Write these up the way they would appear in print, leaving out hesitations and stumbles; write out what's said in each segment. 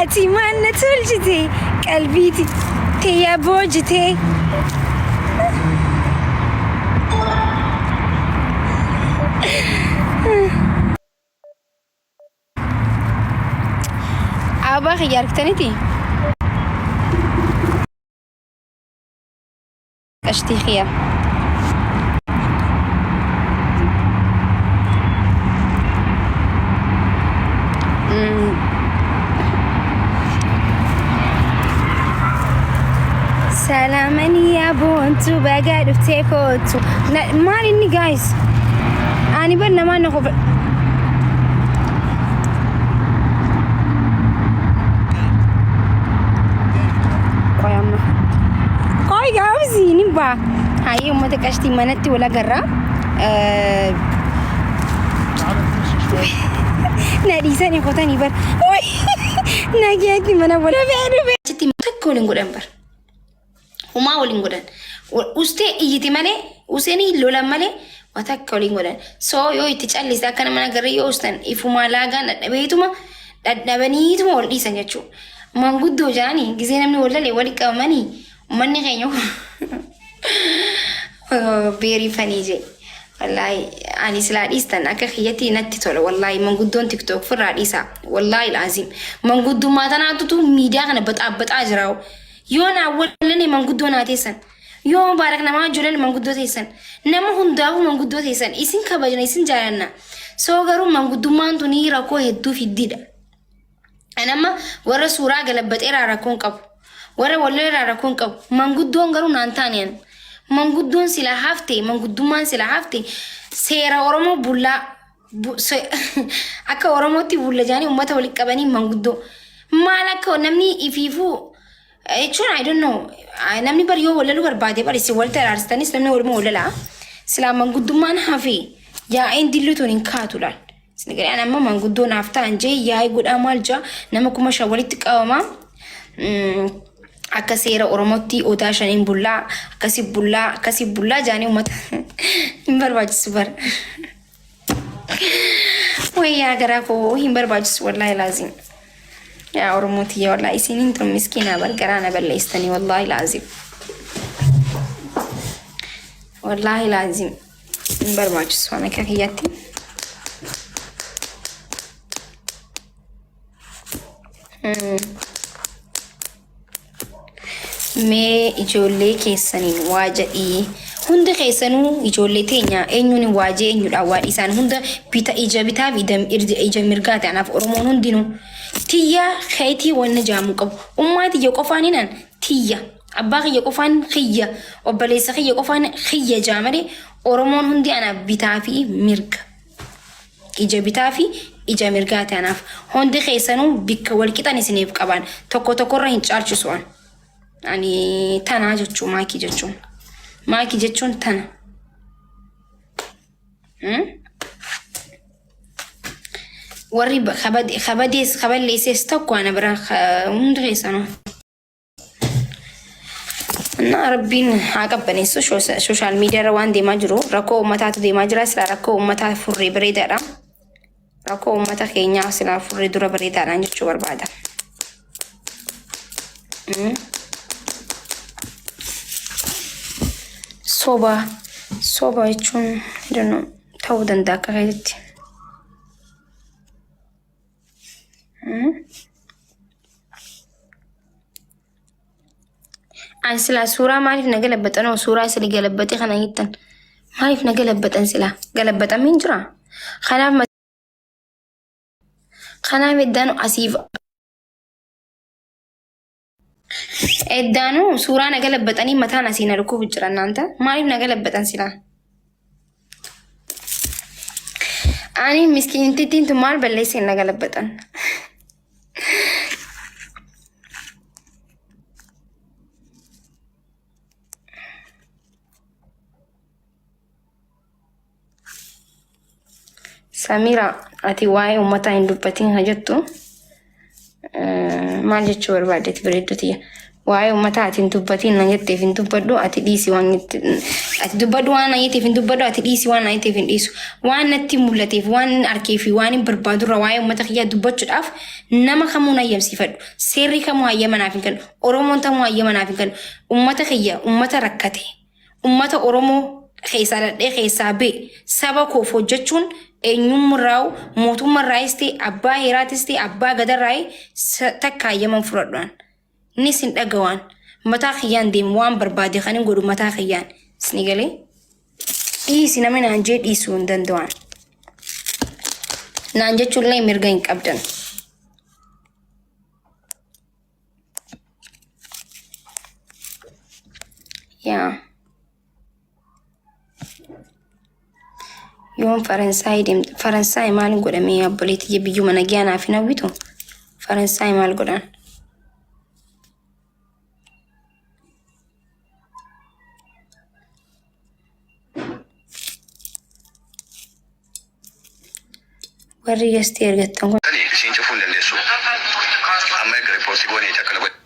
أتي ما نتولجتي قلبيتي تيا بوجتي أبا خيارك تنتي أشتي خيار سلامني يا بونتو بقى دفتي كوتو مالي إني جايز أنا بدنا ما نخوف قيامنا قاي عاوزي نبا هاي أمتك أشتي منتي ولا جرا ناديساني خوتاني بر ناجيتي منا ولا بعرف أشتي تكولين قدام بر وما ولين قدام وستي يجي مالي وسني لولا مالي وتكولين قدام سو يو يتجعل إذا كان منا جري يوستن إفما لاجا نبيتما نبنيتما ولي سنجتشو ما نقدو جاني جزينا من ولا لي ولي كماني مني غينيو بيري فنيجي والله أنا سلاديستن أكخيتي نتتول والله من قدون تيك توك في الرئيسة والله العظيم من قدو ما تنعطتو ميديا أنا بتعبت أجراو يوم أولني من قدو ناتيسن يوم باركنا ما جلنا من قدو تيسن نما هنداو من قدو تيسن إسين كبجنا إسين جارنا سوغرو من قدو ما أنتوني راكو هدو في الديدا أنا ما ورا سورة قلبت إيرا راكون كاب ورا ولا راكون كاب من قدون غرو نانتانيان من قدون سلا هفتي من قدون ما سلا هفتي سيرا أورمو بولا أكا أورمو تي بولا جاني ومتا ولي كباني من قدو ما لك نمني إفيفو شون I don't know نمني بريو ولا لو بربادي بري سوالت الأرستاني سلمني ورمو ولا لا سلا من قدون ما نحفي يا عندي اللي تونين كاتولال سنقول أنا ما من قدون أفتان جاي يا يقول أمال جا نما كم شوالتك أوما أكسيرا أورموتي أوداشانين بولا أكسي بولا جاني ومت همبر باجس سوبر ويا غراكو همبر باجس والله لازم يا أورموتي يا والله سنين ترى مسكينة بالقرانة بالليستني والله لازم والله لازم همبر باجس وانا كهياتي mee ijoollee keessaniin waa jedhii hunda keessanuu ijoollee teenya eenyuun waajee eenyudha waan isaan hunda bita ija bitaa fi ija mirgaa ta'anaaf oromoon hundinuu tiyya keetii wanna jaamu qabu ummaa tiyya qofaaninaan tiyya abbaa kiyya qofaan kiyya obboleessa kiyya qofaan kiyya jaamare oromoon hundi anaaf bitaa fi mirga ija bitaa fi ija mirgaa ta'anaaf hundi keessanuu bikka walqixan isiniif qaban tokko tokkorra hin caalchisu'an يعني تانا جتشو مايكي جتشون تانا وري خبد ليس ستوك وانا برا مندريس انا انا ربين عقبني سوشيال ميديا روان دي ماجرو ركو امتات دي ماجرا سلا ركو امتات فري بريدارا ركو امتات كينيا سلا فري دورا بريدارا جتشو بربادا صوبا يجون لأنه تودن داك غيرتي عن سلا سورة ما عرفنا قلبت أنا وسورة سلي قلبتي خنا يتن ما عرفنا قلبت أن سلا قلبت أمين جرا خنا مدانو أسيف إدانو سورة نقلبت أني متى نسينا ركوب الجران أنت ما عرفنا قلبت أن سلا أنا مسكين تين تمار بلسين نقلبت أن سميرة أتي واي ومتى إن دبتين هجتو ما جتشو بربادت بريدو تيا waa'ee uummataa ati hin dubbatiin na jettee hin dubbadhu ati dhiisi waan ati dubbadhu waan na jetteef hin dubbadhu ati dhiisi waan na jetteef hin dhiisu waan natti mul'ateef waan arkee fi waan hin barbaadurra waa'ee uummata kiyyaa dubbachuudhaaf nama kamuu na hayyamsiifadhu seerri kamuu hayyamanaaf hin kennu oromoon tamuu hayyamanaaf hin kennu uummata kiyya uummata rakkate uummata oromoo keessaa dhadhee keessaa bee saba koof hojjechuun eenyummaarraa mootummaarraayis ta'e abbaa heeraatis ta'e abbaa gadarraayii takka hayyaman fudhadhaan. Nisin dhagawaan mataa kiyyaan deemu waan barbaade kan hin godhu mataa kiyyaan isni galee dhiisi namni naan jee dhiisuu hin danda'an naan jechuullee mirga hin qabdan. Yaa yoon Faransaay deemte Faransaay maal godhamee abboleetii biyyuma nagaa naaf hin hawwitu Faransaay maal godhan. warri gasti ergattan kun siin cufuun dandeessu amma egaa riippoortii goonee akkana godhe.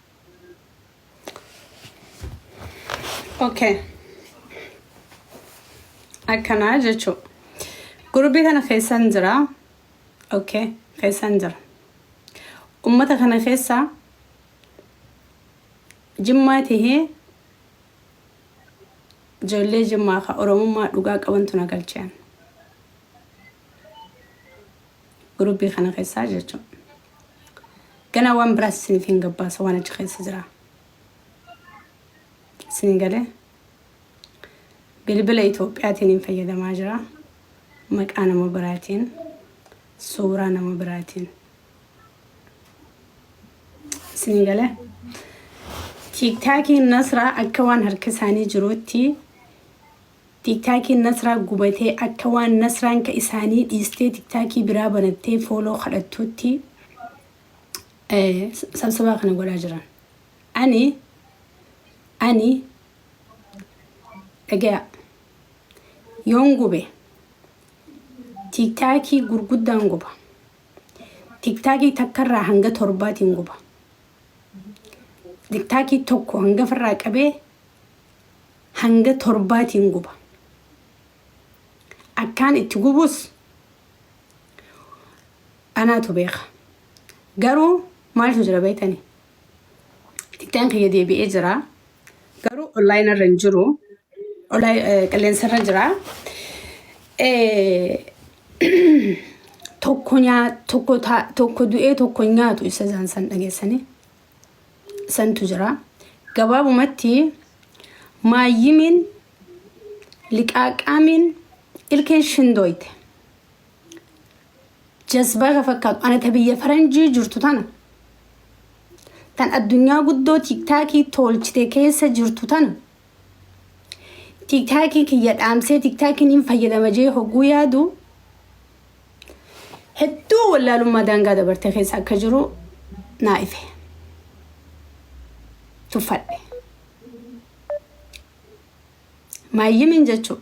Okay. Akkana jechuun gurbii kana keessan jira. Okay, keessan jira. Uummata kana keessa jimmaa tahee ijoollee jimmaa ka oromummaa dhugaa qabantu na galcheen. Gurbii kana keessa jechuun gana waan biraas isiniif hin gabbaasa waan achi keessa jira. Isin galee bilbila Itoophiyaatiin hin fayyadamaa jira. Maqaa nama biraatiin suuraa nama biraatiin. Isin galee tiktaakiin nasraa akka waan harka isaanii jiruutti tiktaakiin nasraa gubatee akka waan nasraan ka isaanii dhiistee tiktaakii biraa banattee fooloo kadhattuutti sabsabaa kana godhaa jiran. Ani dhagaa yoon gube tiktaakii gurguddaan guba. Tiktaakii takkarraa hanga torbaatiin guba. Tiktaakii tokko hanga farraa qabee hanga torbaatiin guba. Akkaan itti gubus anaatu beeka. Garuu maaltu jira beektani? Tiktaan kiyya deebi'ee jira. Garuu online irra hin jiru. Qilleensa irra jira. Tokko du'ee tokko nyaatu isa san dhageessanii. Santu jira. Gabaabumatti maayyimiin liqaaqaamiin ilkeen shindooyte. Jazbaa ka fakkaatu ana biyya faranjii jirtu tana. Tan addunyaa guddoo tiktaakii tolchite keessa jirtu tana. Tiktaakii kiyya dhaamsee tiktaakiin hin fayyadama jee hogguu yaadu hedduu wallaalummaa daangaa dabartee keessa akka jiru naa ife. Tuffadhe. Maayyimiin jechuun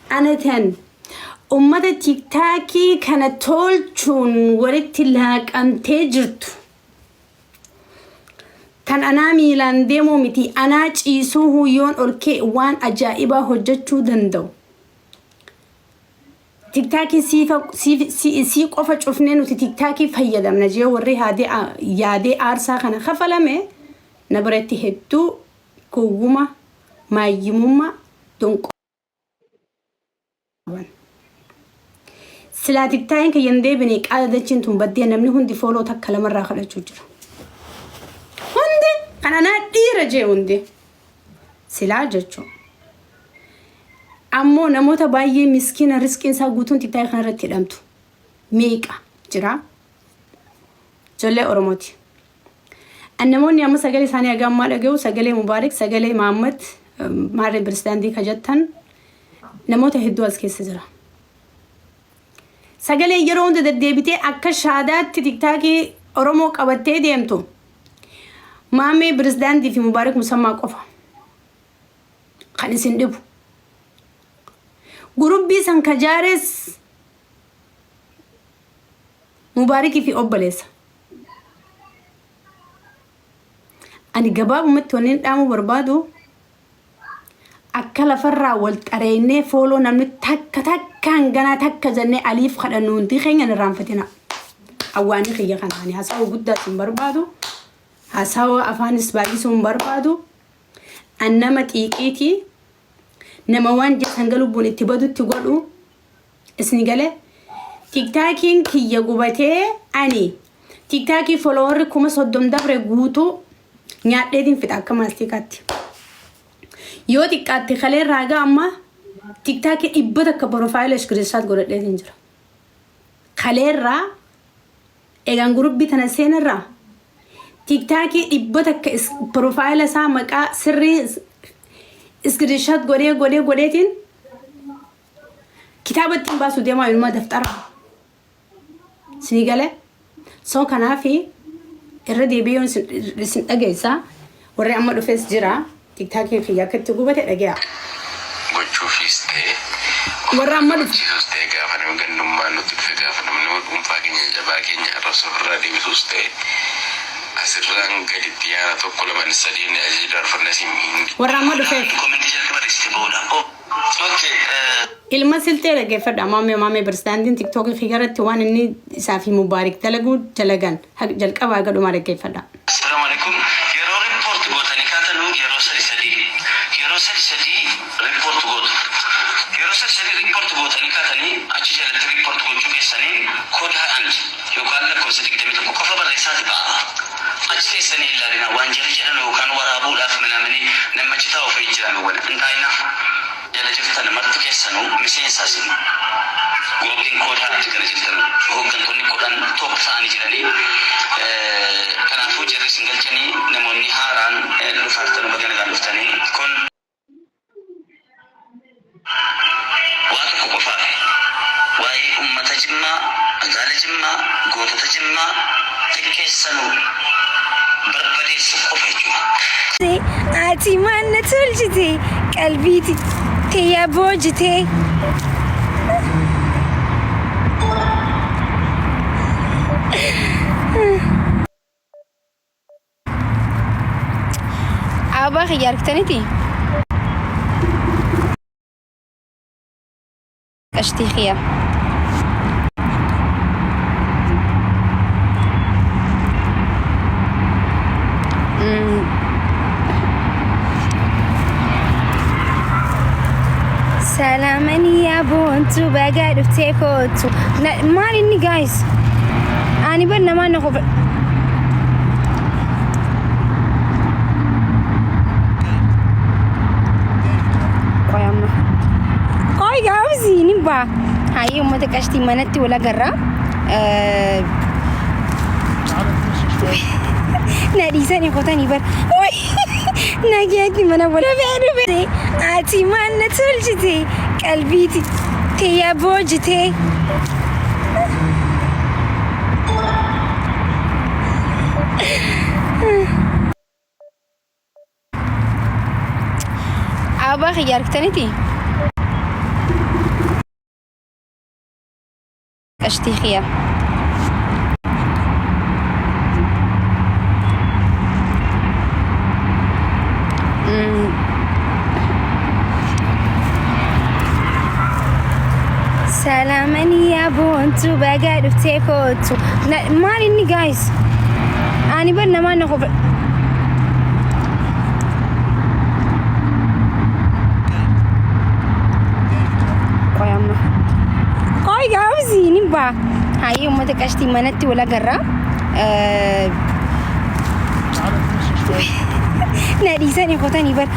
anatan ummata tiktaakii kana tolchuun walitti laaqamtee jirtu. Tan anaa miilaan deemuu miti anaa ciisuu huyyoon olkee waan ajaa'ibaa hojjechuu danda'u. Tiktaakii sii qofa cufnee nuti tiktaakii fayyadamna jee warri yaadee aarsaa kana kafalame na biratti hedduu gowwuma maayyimummaa donqoo. Silaa tiktaakiin kiyyan deebinee qaala dachiin tun baddee namni hundi fooloo takka lamarraa kadhachuu jira. Hundi kan anaa dhiira jee hundi silaa jechuun. Ammoo namoota baay'ee miskiina riskiin isaa guutuun tiktaakii kanarratti hidhamtu. Meeqa jira? Ijoollee Oromooti. Namoonni amma sagalee isaanii hagammaa dhaga'u sagalee Mubaarak sagalee Mahammad maarree pirezidaantii kajattan namoota hedduu as keessa jira. Sagalee yeroo hunda deddeebitee akka shaadaatti tiktaakii Oromoo qabattee deemtu. Maamee pirezidaantii fi Mubaarak musammaa qofa. Kan isin dhibu. Gurubbii san kajaares Mubaarakii fi obboleessa. أنا جباب متونين دامو بربادو أكل فرا والتريني فولو نمني تك كان جنا تك جنة أليف خلنا دي خينا نرامفتنا أواني خيا خناني هساو قدة بربادو هساو أفانس باقي بربادو أنما تيكيتي نموان جسنجلو بني تبادو تقولو اسنجله تيك تاكين كي يجوبته أني تيك تاكي فولور كم صدّم دبر جوتو نيات لدين في تاك ماستيكاتي يو تيك تاكي خلي راجع أما تيك تاكي إبدا كبروفايل إسكرينشات قرأت لدين جرا خلي را إيجان جروب بتناسين را تيك تاكي إبدا كبروفايل سامك سري إسكرينشات قرأتين كتابة تنباسو ديما يلما دفترها سنيقالة سو كنافي الردي بيون رسم أجيسا وري عملو فيس جرا تيك تاكي خيا كتبو بتي أجيا gochuu fiistee وري عملو barsiisuus ta'e gaafa nama gannummaa nuti dhufe gaafa namni dhuunfaa keenya jabaa keenya arrabsa ofirraa deebisuus ta'e asirraan gaditti yaana tokko lamaan sadiin ajii darfarnas hin وري عملو فيس komentii jalqaba barreessite ba'uudha. ilma siltee dhaggeeffadha maamee barsiisaan tiktookii fiigaratti waan inni isaa fi mubaarik dalaguu dalagan jalqabaa gadhumaa dhaggeeffadha. Assalaamu alaikum. Yeroo riippoorti gootanii kaatanu yeroo sadi riippoorti gootu. Yeroo sadi riippoorti gootanii kaatanii achi jalatti riippoorti gochuu keessanii koodi haadhanti yookaan lakkoofsa 21 qofa barreessaati ba'a. Achi keessanii ilaalina waan jedhan yookaan waraabuudhaaf minamanii namachi taa'u fa'i jiran wal intaayina. Jala jirtan marti keessanuu miseensasin guruppiin koodaa ati gara jirtan hooggantoonni kudhan tokko ta'anii jiranii kanaafuu jirri isin galchanii namoonni haaraan dhufaartan bagana gaan dhuftanii kun waa tokko qofaaf waa'ee ummata jimmaa magaala jimmaa gootota jimmaa xiqqeessanuu barbadeessu qofa jechuudha. Ati maanna tolchite qalbiiti kiyya boojite. Abaa kiyya argitaniiti? Qashtii kiyya. سلامني يا بونتو بقعد بتيكوتو مالي اني جايز اني بدنا ما نخوف قوي جاوزي نبا هاي امتك اشتي منتي ولا قرا ناديساني خوتاني بر ناجيتني منا ولا بعرف اتي ما نتولجتي قلبيتي كيا بوجتي ابا خيارك تنتي اشتي خيار سلامني يا بونتو بقعد بتيكوتو مالي اني جايز اني بدنا ما نخوف قوي جاوزي نبا هاي امتك اشتي منتي ولا قرا ناديساني خوتاني بر